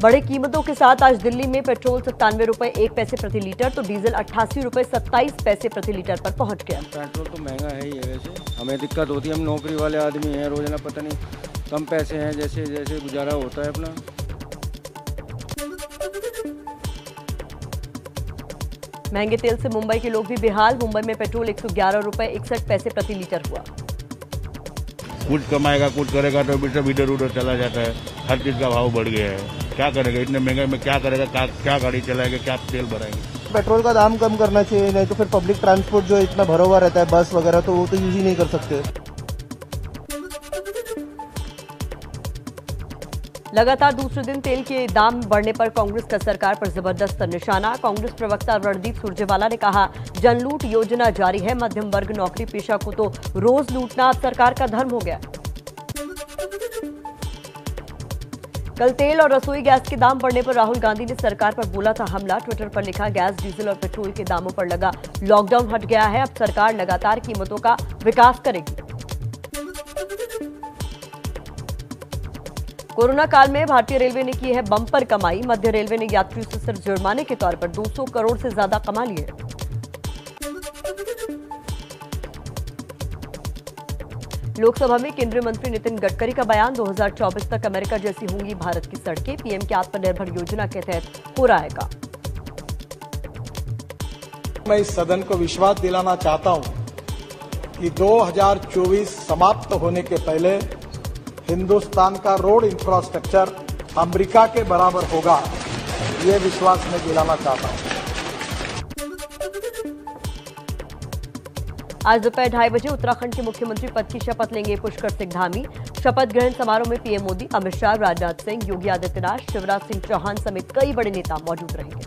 बड़ी कीमतों के साथ आज दिल्ली में पेट्रोल 97 रुपए 1 पैसे प्रति लीटर तो डीजल 88 रुपए 27 पैसे प्रति लीटर पर पहुंच गया। पेट्रोल तो महंगा है ही है, वैसे हमें दिक्कत होती है, हम नौकरी वाले आदमी हैं, रोजाना पता नहीं कम पैसे हैं, जैसे जैसे गुजारा होता है अपना। महंगे तेल से मुंबई के लोग भी बेहाल। मुंबई में पेट्रोल 111 रुपए 61 पैसे प्रति लीटर हुआ। कुछ कमाएगा कुछ करेगा तो इधर उधर चला जाता है, हर चीज का भाव बढ़ गया है। क्या करेगा इतने महंगे में, क्या करेगा, क्या गाड़ी चलाएगा, क्या तेल भराएंगे। पेट्रोल का दाम कम करना चाहिए, नहीं तो फिर पब्लिक ट्रांसपोर्ट जो इतना भरा हुआ रहता है बस वगैरह, तो वो तो यूज ही नहीं कर सकते। लगातार दूसरे दिन तेल के दाम बढ़ने पर कांग्रेस का सरकार पर जबरदस्त निशाना। कांग्रेस प्रवक्ता रणदीप सुरजेवाला ने कहा, जनलूट योजना जारी है, मध्यम वर्ग नौकरी पेशा को तो रोज लूटना अब सरकार का धर्म हो गया। कल तेल और रसोई गैस के दाम बढ़ने पर राहुल गांधी ने सरकार पर बोला था हमला। ट्विटर पर लिखा, गैस डीजल और पेट्रोल के दामों पर लगा लॉकडाउन हट गया है, अब सरकार लगातार कीमतों का विकास करेगी। कोरोना काल में भारतीय रेलवे ने की है बम्पर कमाई। मध्य रेलवे ने यात्रियों से सिर्फ जुर्माने के तौर पर 200 करोड़ से ज्यादा कमा लिए। लोकसभा में केंद्रीय मंत्री नितिन गडकरी का बयान, 2024 तक अमेरिका जैसी होंगी भारत की सड़कें। पीएम की आत्मनिर्भर योजना के तहत हो रहा है काम। मैं इस सदन को विश्वास दिलाना चाहता हूं कि 2024 समाप्त होने के पहले हिंदुस्तान का रोड इंफ्रास्ट्रक्चर अमेरिका के बराबर होगा, ये विश्वास मैं दिलाना चाहता हूं। आज दोपहर 2:30 बजे उत्तराखंड के मुख्यमंत्री पद की शपथ लेंगे पुष्कर सिंह धामी। शपथ ग्रहण समारोह में पीएम मोदी, अमित शाह, राजनाथ सिंह, योगी आदित्यनाथ, शिवराज सिंह चौहान समेत कई बड़े नेता मौजूद रहेंगे।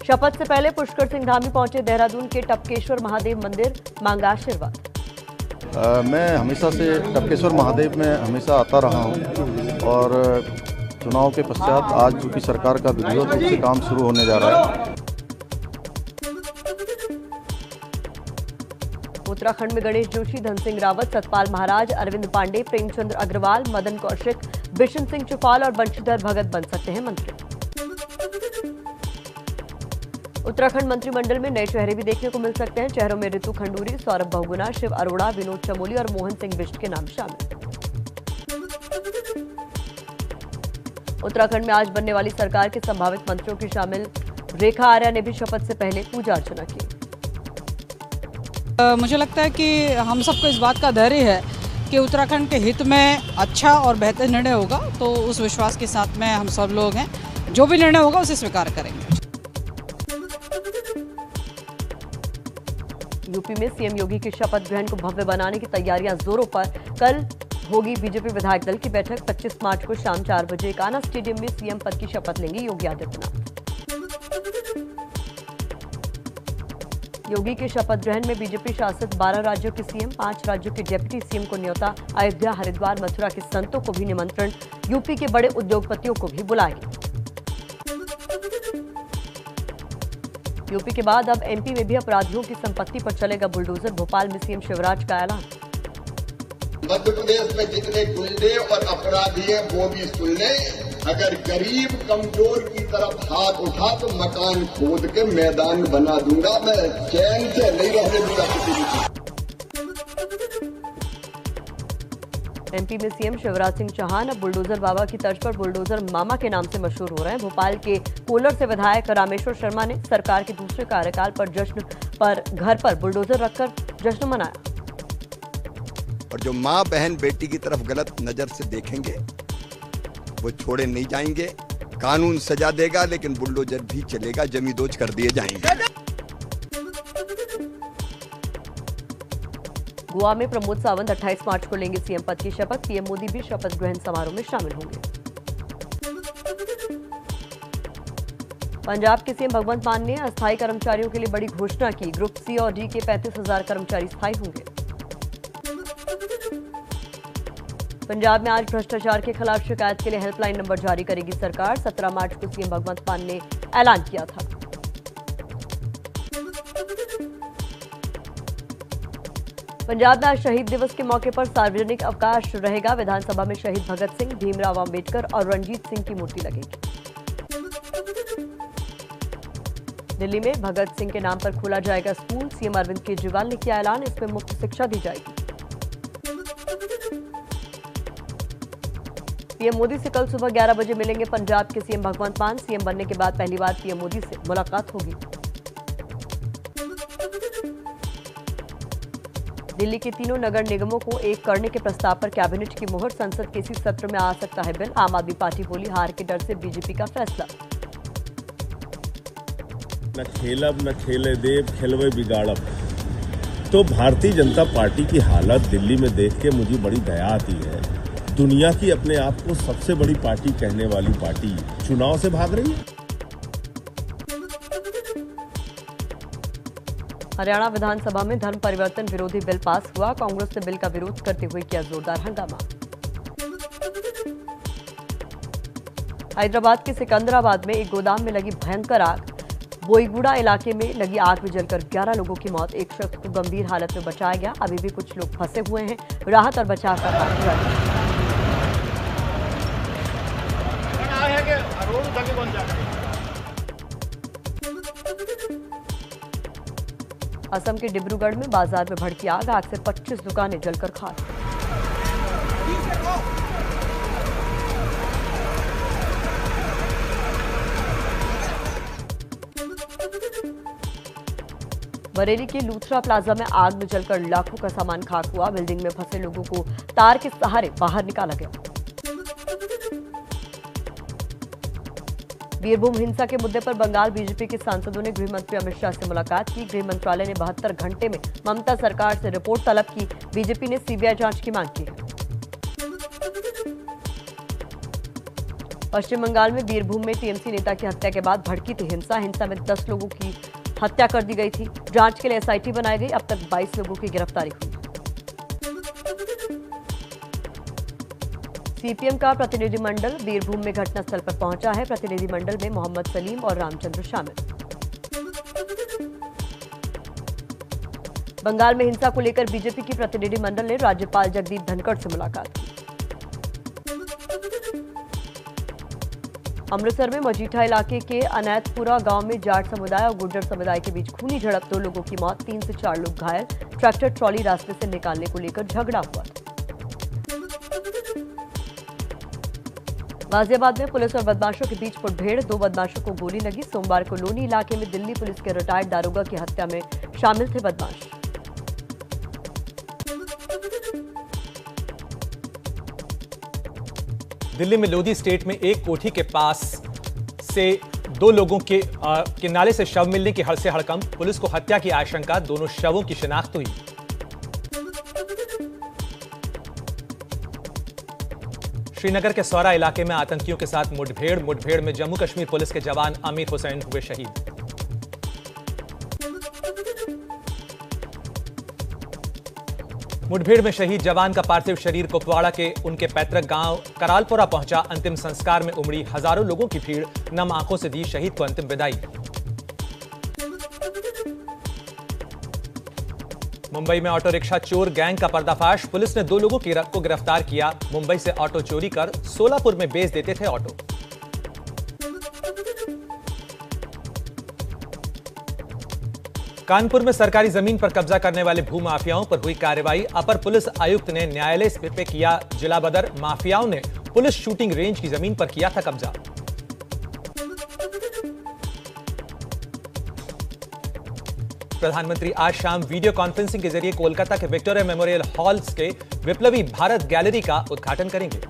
शपथ से पहले पुष्कर सिंह धामी पहुंचे देहरादून के टपकेश्वर महादेव मंदिर, मांगा आशीर्वाद। मैं हमेशा से टपकेश्वर महादेव में हमेशा आता रहा हूं और चुनाव के पश्चात आज चूंकि सरकार का विधिवत रूप से काम शुरू होने जा रहा है। उत्तराखंड में गणेश जोशी, धन सिंह रावत, सतपाल महाराज, अरविंद पांडे, प्रेमचंद्र अग्रवाल, मदन कौशिक, बिशन सिंह चुफाल और बंशीधर भगत बन सकते हैं मंत्री। उत्तराखंड मंत्रिमंडल में नए चेहरे भी देखने को मिल सकते हैं। चेहरों में रितु खंडूरी, सौरभ बहुगुणा, शिव अरोड़ा, विनोद चमोली और मोहन सिंह बिष्ट के नाम शामिल। उत्तराखंड में आज बनने वाली सरकार के संभावित मंत्रियों की शामिल रेखा आर्या ने भी शपथ से पहले पूजा अर्चना की। मुझे लगता है कि हम सबको इस बात का धैर्य है कि उत्तराखंड के हित में अच्छा और बेहतर निर्णय होगा, तो उस विश्वास के साथ में हम सब लोग हैं, जो भी निर्णय होगा उसे स्वीकार करेंगे। यूपी में सीएम योगी की शपथ ग्रहण को भव्य बनाने की तैयारियां जोरों पर। कल होगी बीजेपी विधायक दल की बैठक। 25 मार्च को शाम 4 बजे कान्हा स्टेडियम में सीएम पद की शपथ लेंगे योगी आदित्यनाथ। योगी के शपथ ग्रहण में बीजेपी शासित 12 राज्यों के सीएम, 5 राज्यों के डिप्टी सीएम को न्योता। अयोध्या, हरिद्वार, मथुरा के संतों को भी निमंत्रण। यूपी के बड़े उद्योगपतियों को भी बुलाएंगे। यूपी के बाद अब एमपी में भी अपराधियों की संपत्ति पर चलेगा बुलडोजर। भोपाल में सीएम शिवराज का ऐलान। मध्य प्रदेश में जितने गुंडे और अपराधी हैं वो भी सुन लें, अगर गरीब कमजोर की तरफ हाथ उठा तो मकान खोद के मैदान बना दूंगा, मैं चैन से नहीं रहने दूंगा किसी भी। एमपी में सीएम शिवराज सिंह चौहान अब बुलडोजर बाबा की तर्ज पर बुलडोजर मामा के नाम से मशहूर हो रहे हैं। भोपाल के कोलर से विधायक रामेश्वर शर्मा ने सरकार के दूसरे कार्यकाल पर जश्न पर घर पर बुलडोजर रखकर जश्न मनाया। और जो माँ बहन बेटी की तरफ गलत नजर से देखेंगे वो छोड़े नहीं जाएंगे। कानून सजा देगा लेकिन बुलडोजर भी चलेगा, जमींदोज कर दिए जाएंगे। गोवा में प्रमोद सावंत 28 मार्च को लेंगे सीएम पद की शपथ। पीएम मोदी भी शपथ ग्रहण समारोह में शामिल होंगे। पंजाब के सीएम भगवंत मान ने अस्थायी कर्मचारियों के लिए बड़ी घोषणा की। ग्रुप सी और डी के 35,000 कर्मचारी स्थायी होंगे। पंजाब में आज भ्रष्टाचार के खिलाफ शिकायत के लिए हेल्पलाइन नंबर जारी करेगी सरकार। 17 मार्च को सीएम भगवंत मान ने ऐलान किया था। पंजाब में आज शहीद दिवस के मौके पर सार्वजनिक अवकाश रहेगा। विधानसभा में शहीद भगत सिंह, भीमराव अंबेडकर और रणजीत सिंह की मूर्ति लगेगी। दिल्ली में भगत सिंह के नाम पर खोला जाएगा स्कूल। सीएम अरविंद केजरीवाल ने किया ऐलान, इसमें मुफ्त शिक्षा दी जाएगी। पीएम मोदी से कल सुबह 11 बजे मिलेंगे पंजाब के सीएम भगवंत मान। सीएम बनने के बाद पहली बार पीएम मोदी से मुलाकात होगी। दिल्ली के तीनों नगर निगमों को एक करने के प्रस्ताव पर कैबिनेट की मुहर। संसद के इसी सत्र में आ सकता है बिल। आम आदमी पार्टी बोली, हार के डर से बीजेपी का फैसला। न खेलब न खेले देव, खेलवे बिगाड़ब। तो भारतीय जनता पार्टी की हालत दिल्ली में देख के मुझे बड़ी दया आती है। दुनिया की अपने आप को सबसे बड़ी पार्टी कहने वाली पार्टी चुनाव से भाग रही है। हरियाणा विधानसभा में धर्म परिवर्तन विरोधी बिल पास हुआ। कांग्रेस ने बिल का विरोध करते हुए किया जोरदार हंगामा। हैदराबाद के सिकंदराबाद में एक गोदाम में लगी भयंकर आग। बोईगुड़ा इलाके में लगी आग में जलकर 11 लोगों की मौत। एक शख्स को गंभीर हालत में बचाया गया। अभी भी कुछ लोग फंसे हुए हैं। राहत और बचाव का कार्य जारी है। असम के डिब्रूगढ़ में बाजार में भड़की आग। आग से 25 दुकानें जलकर खाक। बरेली के लूथरा प्लाजा में आग में जलकर लाखों का सामान खाक हुआ। बिल्डिंग में फंसे लोगों को तार के सहारे बाहर निकाला गया। बीरभूम हिंसा के मुद्दे पर बंगाल बीजेपी के सांसदों ने गृह मंत्री अमित शाह से मुलाकात की। गृह मंत्रालय ने 72 घंटे में ममता सरकार से रिपोर्ट तलब की। बीजेपी ने सीबीआई जांच की मांग की है। पश्चिम बंगाल में बीरभूम में टीएमसी नेता की हत्या के बाद भड़की थी हिंसा। हिंसा में 10 लोगों की हत्या कर दी गई थी। जांच के लिए एसआईटी बनाई गई। अब तक 22 लोगों की गिरफ्तारी हुई। सीपीएम का प्रतिनिधिमंडल बीरभूम में घटनास्थल पर पहुंचा है। प्रतिनिधिमंडल में मोहम्मद सलीम और रामचंद्र शामिल। बंगाल में हिंसा को लेकर बीजेपी की प्रतिनिधिमंडल ने राज्यपाल जगदीप धनखड़ से मुलाकात की। अमृतसर में मजीठा इलाके के अनैतपुरा गांव में जाट समुदाय और गुर्जर समुदाय के बीच खूनी झड़प। 2 लोगों की मौत, 3 से 4 लोग घायल। ट्रैक्टर ट्रॉली रास्ते से निकालने को लेकर झगड़ा हुआ था। गाजियाबाद में पुलिस और बदमाशों के बीच मुठभेड़। 2 बदमाशों को गोली लगी। सोमवार को लोनी इलाके में दिल्ली पुलिस के रिटायर्ड दारोगा की हत्या में शामिल थे बदमाश। दिल्ली में लोधी स्टेट में एक कोठी के पास से 2 लोगों के नाले से शव मिलने की से हड़कंप। पुलिस को हत्या की आशंका। दोनों शवों की शिनाख्त हुई। श्रीनगर के सौरा इलाके में आतंकियों के साथ मुठभेड़ में जम्मू कश्मीर पुलिस के जवान आमिर हुसैन हुए शहीद। मुठभेड़ में शहीद जवान का पार्थिव शरीर कुपवाड़ा के उनके पैतृक गांव करालपुरा पहुंचा। अंतिम संस्कार में उमड़ी हजारों लोगों की भीड़। नम आंखों से दी शहीद को अंतिम विदाई। मुंबई में ऑटो रिक्शा चोर गैंग का पर्दाफाश। पुलिस ने 2 लोगों को गिरफ्तार किया। मुंबई से ऑटो चोरी कर सोलापुर में बेच देते थे ऑटो। कानपुर में सरकारी जमीन पर कब्जा करने वाले भूमाफियाओं पर हुई कार्रवाई। अपर पुलिस आयुक्त ने न्यायालय पे किया जिला बदर। माफियाओं ने पुलिस शूटिंग रेंज की जमीन पर किया था कब्जा। प्रधानमंत्री आज शाम वीडियो कॉन्फ्रेंसिंग के जरिए कोलकाता के विक्टोरिया मेमोरियल हॉल्स के विप्लवी भारत गैलरी का उद्घाटन करेंगे।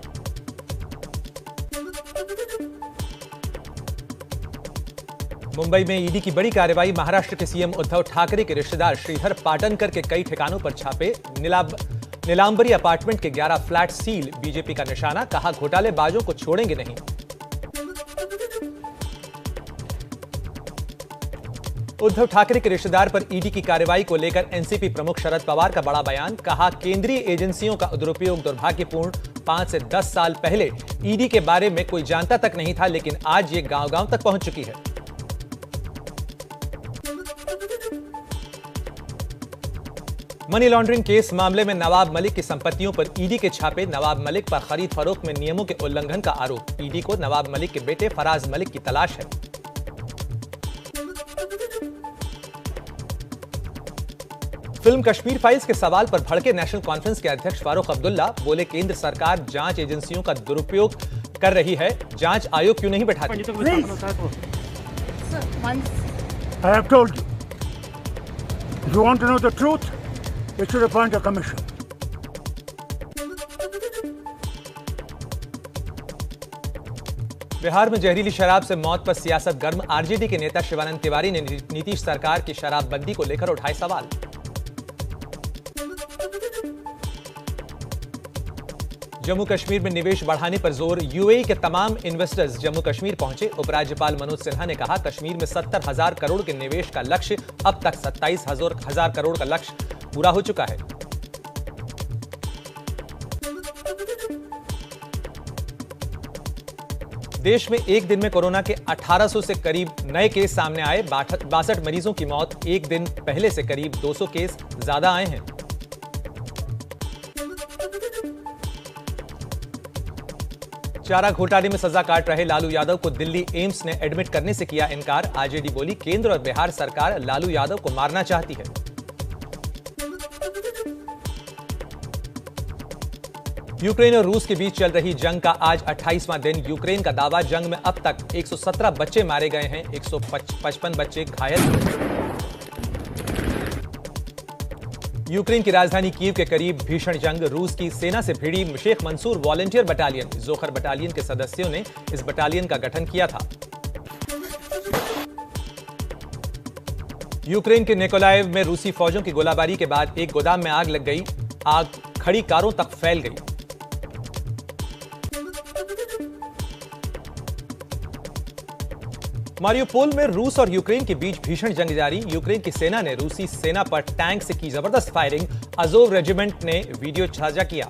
मुंबई में ईडी की बड़ी कार्रवाई। महाराष्ट्र के सीएम उद्धव ठाकरे के रिश्तेदार श्रीधर पाटनकर के कई ठिकानों पर छापे। नीलांबरी अपार्टमेंट के 11 फ्लैट सील। बीजेपी का निशाना। कहा घोटालेबाजों को छोड़ेंगे नहीं। उद्धव ठाकरे के रिश्तेदार पर ईडी की कार्रवाई को लेकर एनसीपी प्रमुख शरद पवार का बड़ा बयान। कहा केंद्रीय एजेंसियों का दुरुपयोग दुर्भाग्यपूर्ण। 5 से 10 साल पहले ईडी के बारे में कोई जानता तक नहीं था, लेकिन आज ये गांव-गांव तक पहुंच चुकी है। मनी लॉन्ड्रिंग केस मामले में नवाब मलिक की संपत्तियों पर ईडी के छापे। नवाब मलिक पर खरीद फरोख्त में नियमों के उल्लंघन का आरोप। ईडी को नवाब मलिक के बेटे फराज मलिक की तलाश है। फिल्म कश्मीर फाइल्स के सवाल पर भड़के नेशनल कॉन्फ्रेंस के अध्यक्ष फारूक अब्दुल्ला बोले, केंद्र सरकार जांच एजेंसियों का दुरुपयोग कर रही है, जांच आयोग क्यों नहीं बैठाती? I have told you. If you want to know the truth, you should appoint a commission. Bihar में जहरीली शराब से मौत पर सियासत गर्म। आरजेडी के नेता शिवानंद तिवारी ने नीतीश सरकार की शराबबंदी को लेकर उठाए सवाल। जम्मू कश्मीर में निवेश बढ़ाने पर जोर। यूएई के तमाम इन्वेस्टर्स जम्मू कश्मीर पहुंचे। उपराज्यपाल मनोज सिन्हा ने कहा, कश्मीर में 70,000 करोड़ के निवेश का लक्ष्य, अब तक 27,000 करोड़ का लक्ष्य पूरा हो चुका है। देश में एक दिन में कोरोना के 1800 से करीब नए केस सामने आए। 62 मरीजों की मौत। एक दिन पहले से करीब 200 केस ज्यादा आए हैं। चारा घोटाले में सजा काट रहे लालू यादव को दिल्ली एम्स ने एडमिट करने से किया इनकार। आरजेडी बोली, केंद्र और बिहार सरकार लालू यादव को मारना चाहती है। यूक्रेन और रूस के बीच चल रही जंग का आज 28वां दिन। यूक्रेन का दावा, जंग में अब तक 117 बच्चे मारे गए हैं, 155 बच्चे घायल हुए। यूक्रेन की राजधानी कीव के करीब भीषण जंग। रूस की सेना से भिड़ी Sheikh Mansur volunteer battalion. Dzhokhar battalion के सदस्यों ने इस बटालियन का गठन किया था। यूक्रेन के निकोलाएव में रूसी फौजों की गोलाबारी के बाद एक गोदाम में आग लग गई। आग खड़ी कारों तक फैल गई। मारियोपोल में रूस और यूक्रेन के बीच भीषण जंग जारी। यूक्रेन की सेना ने रूसी सेना पर टैंक से की जबरदस्त फायरिंग। अजोव रेजिमेंट ने वीडियो साझा किया।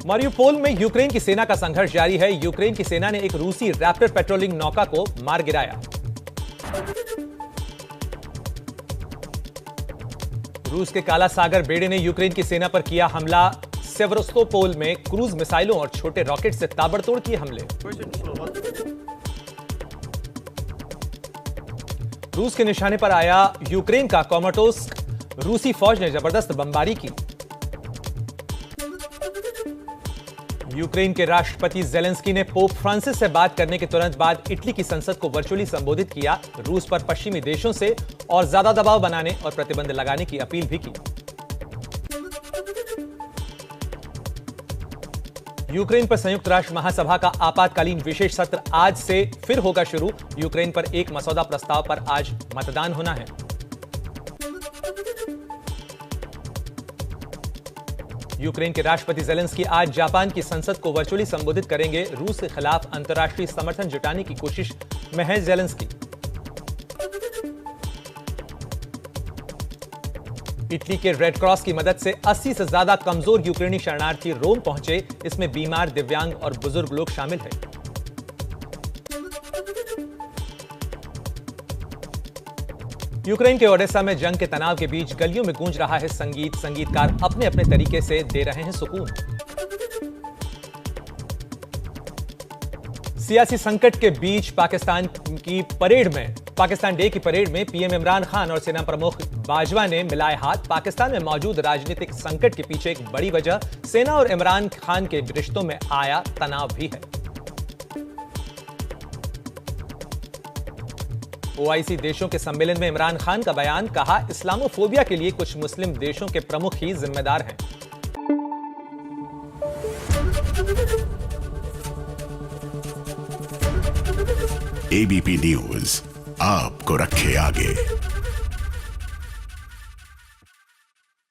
मारियोपोल में यूक्रेन की सेना का संघर्ष जारी है। यूक्रेन की सेना ने एक रूसी रैप्टर पेट्रोलिंग नौका को मार गिराया। रूस के काला सागर बेड़े ने यूक्रेन की सेना पर किया हमला। सेवरोस्तोपोल में क्रूज मिसाइलों और छोटे रॉकेट से ताबड़तोड़ किए हमले। रूस के निशाने पर आया यूक्रेन का क्रामाटोर्स्क। रूसी फौज ने जबरदस्त बमबारी की। यूक्रेन के राष्ट्रपति जेलेंस्की ने पोप फ्रांसिस से बात करने के तुरंत बाद इटली की संसद को वर्चुअली संबोधित किया। रूस पर पश्चिमी देशों से और ज्यादा दबाव बनाने और प्रतिबंध लगाने की अपील भी की। यूक्रेन पर संयुक्त राष्ट्र महासभा का आपातकालीन विशेष सत्र आज से फिर होगा शुरू। यूक्रेन पर एक मसौदा प्रस्ताव पर आज मतदान होना है। यूक्रेन के राष्ट्रपति जेलेंस्की आज जापान की संसद को वर्चुअली संबोधित करेंगे। रूस के खिलाफ अंतर्राष्ट्रीय समर्थन जुटाने की कोशिश में है जेलेंस्की। इटली के रेड क्रॉस की मदद से 80 से ज्यादा कमजोर यूक्रेनी शरणार्थी रोम पहुंचे। इसमें बीमार, दिव्यांग और बुजुर्ग लोग शामिल हैं। यूक्रेन के ओडेसा में जंग के तनाव के बीच गलियों में गूंज रहा है संगीत। संगीतकार अपने अपने तरीके से दे रहे हैं सुकून। सियासी संकट के बीच पाकिस्तान डे की परेड में पीएम इमरान खान और सेना प्रमुख बाजवा ने मिलाए हाथ। पाकिस्तान में मौजूद राजनीतिक संकट के पीछे एक बड़ी वजह सेना और इमरान खान के रिश्तों में आया तनाव भी है। ओआईसी देशों के सम्मेलन में इमरान खान का बयान, कहा इस्लामोफोबिया के लिए कुछ मुस्लिम देशों के प्रमुख ही जिम्मेदार हैं। एबीपी न्यूज आपको रखे आगे।